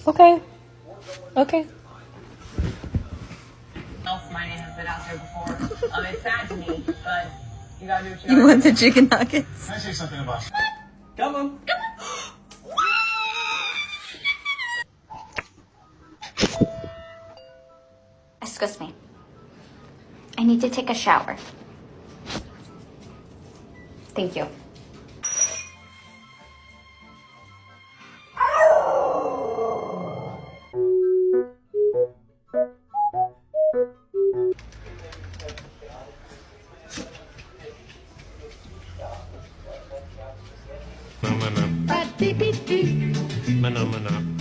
Okay. Okay. My name has been out there before. It's sad to me, but you gotta do what you You gotta want do. the chicken nuggets? Can I say something about Come on. Excuse me. I need to take a shower. Thank you. Mana mana.